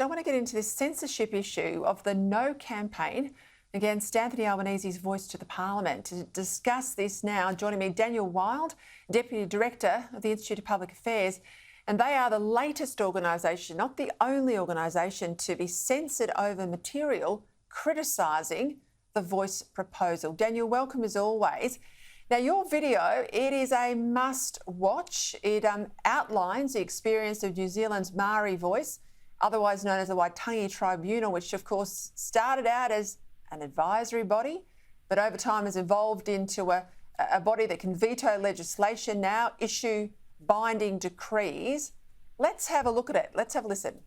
I want to get into this censorship issue of the No campaign against Anthony Albanese's voice to the Parliament. To discuss this now, joining me, Daniel Wild, Deputy Director of the Institute of Public Affairs, and they are the latest organisation, not the only organisation, to be censored over material criticising the voice proposal. Daniel, welcome as always. Now, your video, it is a must-watch. It outlines the experience of New Zealand's Maori voice, otherwise known as the Waitangi Tribunal, which of course started out as an advisory body, but over time has evolved into a body that can veto legislation, now issue binding decrees. Let's have a look at it. Let's have a listen.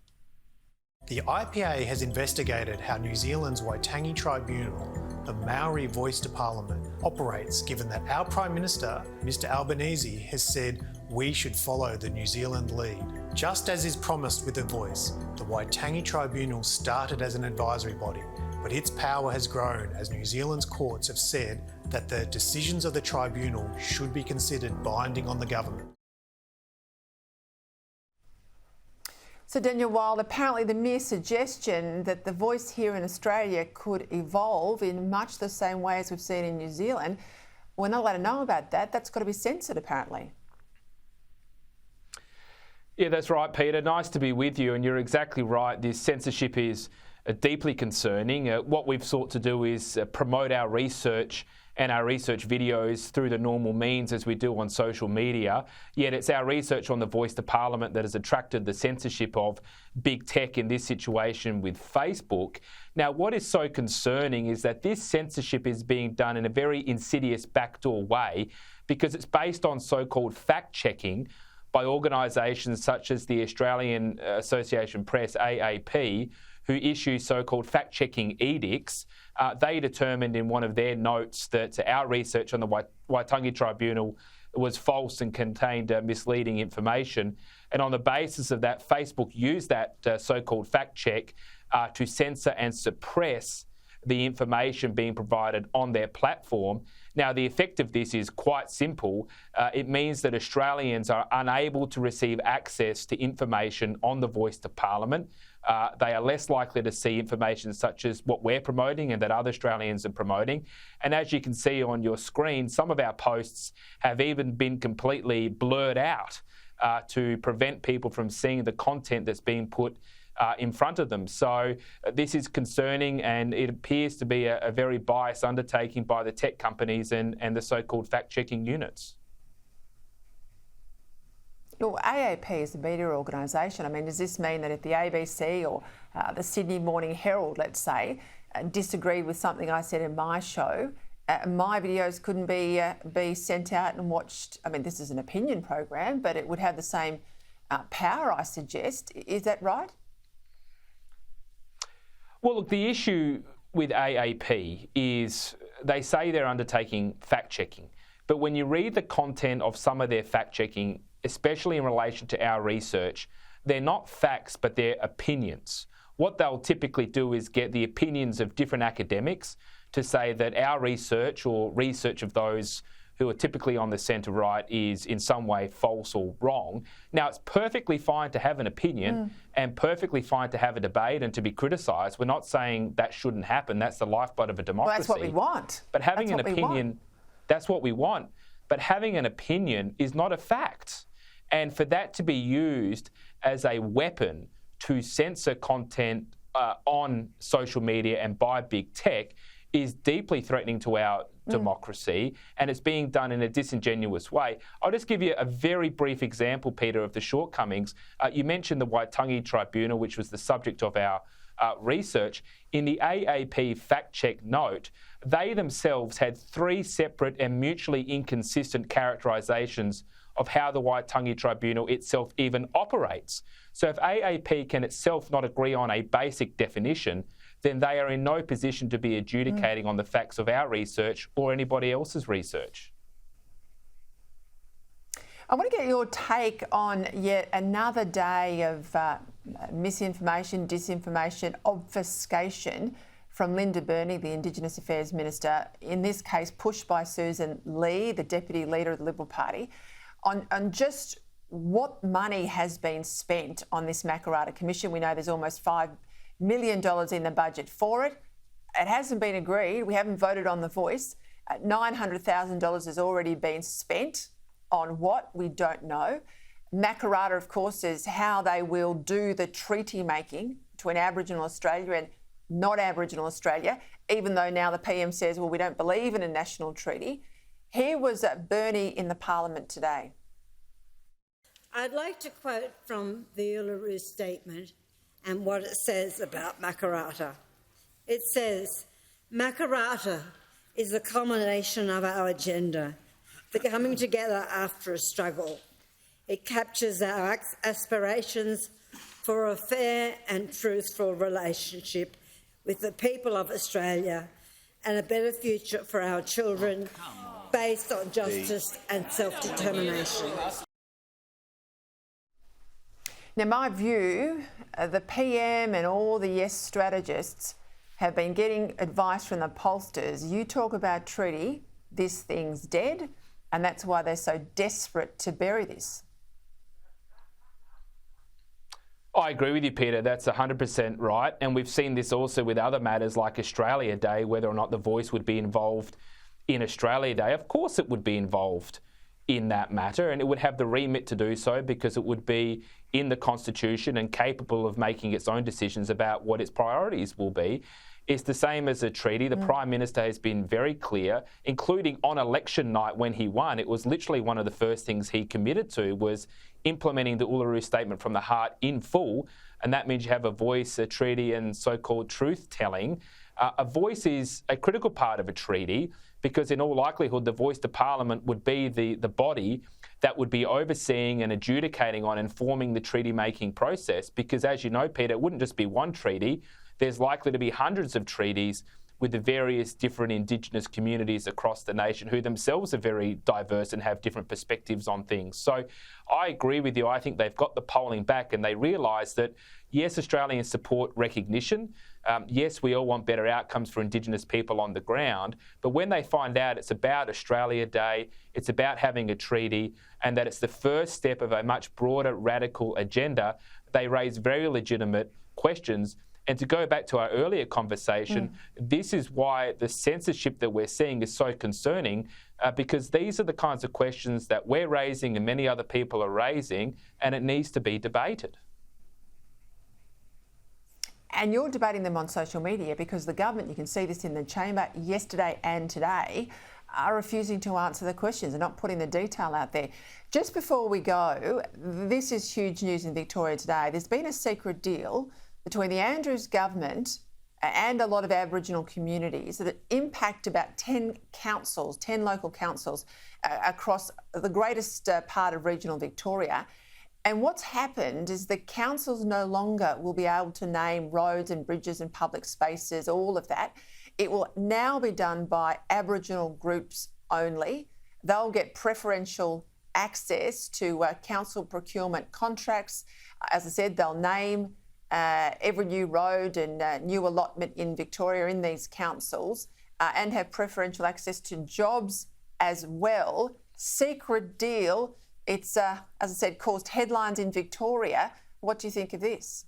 The IPA has investigated how New Zealand's Waitangi Tribunal, the Maori voice to Parliament, operates, given that our Prime Minister, Mr Albanese, has said we should follow the New Zealand lead. Just as is promised with The Voice, the Waitangi Tribunal started as an advisory body, but its power has grown as New Zealand's courts have said that the decisions of the tribunal should be considered binding on the government. So, Daniel Wild, apparently the mere suggestion that the voice here in Australia could evolve in much the same way as we've seen in New Zealand, we're not allowed to know about that. That's got to be censored, apparently. Yeah, that's right, Peter. Nice to be with you. And you're exactly right. This censorship is deeply concerning. What we've sought to do is promote our research and our research videos through the normal means as we do on social media. Yet it's our research on the voice to Parliament that has attracted the censorship of big tech in this situation with Facebook. Now, what is so concerning is that this censorship is being done in a very insidious backdoor way because it's based on so-called fact-checking by organisations such as the Australian Association Press, AAP, who issue so-called fact-checking edicts. They determined in one of their notes that our research on the Waitangi Tribunal was false and contained misleading information. And on the basis of that, Facebook used that so-called fact-check to censor and suppress the information being provided on their platform. Now, the effect of this is quite simple. It means that Australians are unable to receive access to information on the voice to Parliament. They are less likely to see information such as what we're promoting and that other Australians are promoting. And as you can see on your screen, some of our posts have even been completely blurred out to prevent people from seeing the content that's being put in front of them. So this is concerning, and it appears to be a very biased undertaking by the tech companies and the so-called fact-checking units. Well, AAP is a media organisation. I mean, does this mean that if the ABC or the Sydney Morning Herald, let's say, disagreed with something I said in my show, my videos couldn't be sent out and watched? I mean, this is an opinion program, but it would have the same power, I suggest. Is that right? Well, look, the issue with AAP is they say they're undertaking fact-checking, but when you read the content of some of their fact-checking, especially in relation to our research, they're not facts, but they're opinions. What they'll typically do is get the opinions of different academics to say that our research or research of those who are typically on the centre-right is in some way false or wrong. Now, it's perfectly fine to have an opinion and perfectly fine to have a debate and to be criticised. We're not saying that shouldn't happen. That's the lifeblood of a democracy. Well, that's what we want. But having an opinion, that's what we want. But having an opinion is not a fact. And for that to be used as a weapon to censor content on social media and by big tech is deeply threatening to our democracy, and it's being done in a disingenuous way. I'll just give you a very brief example, Peter, of the shortcomings. You mentioned the Waitangi Tribunal, which was the subject of our research. In the AAP fact-check note, they themselves had 3 separate and mutually inconsistent characterisations of how the Waitangi Tribunal itself even operates. So if AAP can itself not agree on a basic definition, then they are in no position to be adjudicating on the facts of our research or anybody else's research. I want to get your take on yet another day of misinformation, disinformation, obfuscation from Linda Burney, the Indigenous Affairs Minister, in this case pushed by Susan Lee, the Deputy Leader of the Liberal Party, on just what money has been spent on this Makarrata Commission. We know there's almost $5 million in the budget for it. It hasn't been agreed. We haven't voted on the voice. $900,000 has already been spent on what? We don't know. Makarrata, of course, is how they will do the treaty making between Aboriginal Australia and not Aboriginal Australia, even though now the PM says, well, we don't believe in a national treaty. Here was Bernie in the Parliament today. I'd like to quote from the Uluru Statement and what it says about Makarrata. It says, Makarrata is the culmination of our agenda, the coming together after a struggle. It captures our aspirations for a fair and truthful relationship with the people of Australia and a better future for our children based on justice and self-determination. Now, my view, the PM and all the yes strategists have been getting advice from the pollsters. You talk about treaty, this thing's dead, and that's why they're so desperate to bury this. I agree with you, Peter. That's 100% right. And we've seen this also with other matters like Australia Day, whether or not the voice would be involved in Australia Day. Of course it would be involved in that matter, and it would have the remit to do so because it would be in the Constitution and capable of making its own decisions about what its priorities will be. It's the same as a treaty. The Prime Minister has been very clear, including on election night when he won. It was literally one of the first things he committed to was implementing the Uluru Statement from the heart in full, and that means you have a voice, a treaty and so-called truth-telling. A voice is a critical part of a treaty because in all likelihood the voice to Parliament would be the body that would be overseeing and adjudicating on informing the treaty-making process because, as you know, Peter, it wouldn't just be one treaty. There's likely to be hundreds of treaties with the various different Indigenous communities across the nation who themselves are very diverse and have different perspectives on things. So I agree with you. I think they've got the polling back and they realise that, yes, Australians support recognition. Yes, we all want better outcomes for Indigenous people on the ground. But when they find out it's about Australia Day, it's about having a treaty, and that it's the first step of a much broader radical agenda, they raise very legitimate questions. And to go back to our earlier conversation, this is why the censorship that we're seeing is so concerning, because these are the kinds of questions that we're raising and many other people are raising, and it needs to be debated. And you're debating them on social media because the government, you can see this in the chamber yesterday and today, are refusing to answer the questions and not putting the detail out there. Just before we go, this is huge news in Victoria today. There's been a secret deal between the Andrews government and a lot of Aboriginal communities that impact about 10 councils, 10 local councils across the greatest part of regional Victoria. And what's happened is the councils no longer will be able to name roads and bridges and public spaces, all of that. It will now be done by Aboriginal groups only. They'll get preferential access to council procurement contracts. As I said, they'll name every new road and new allotment in Victoria in these councils and have preferential access to jobs as well. Secret deal. It's, as I said, caused headlines in Victoria. What do you think of this?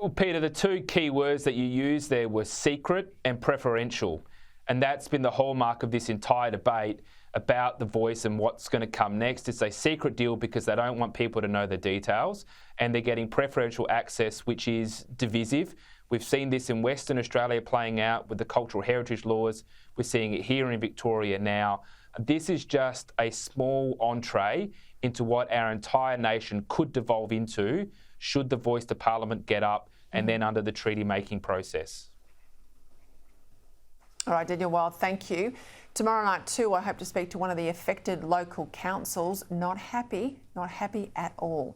Well, Peter, the two key words that you used there were secret and preferential. And that's been the hallmark of this entire debate about the voice and what's going to come next. It's a secret deal because they don't want people to know the details, and they're getting preferential access, which is divisive. We've seen this in Western Australia playing out with the cultural heritage laws. We're seeing it here in Victoria now. This is just a small entree into what our entire nation could devolve into should the voice to Parliament get up and then under the treaty-making process. All right, Daniel Wild, thank you. Tomorrow night too, I hope to speak to one of the affected local councils. Not happy at all.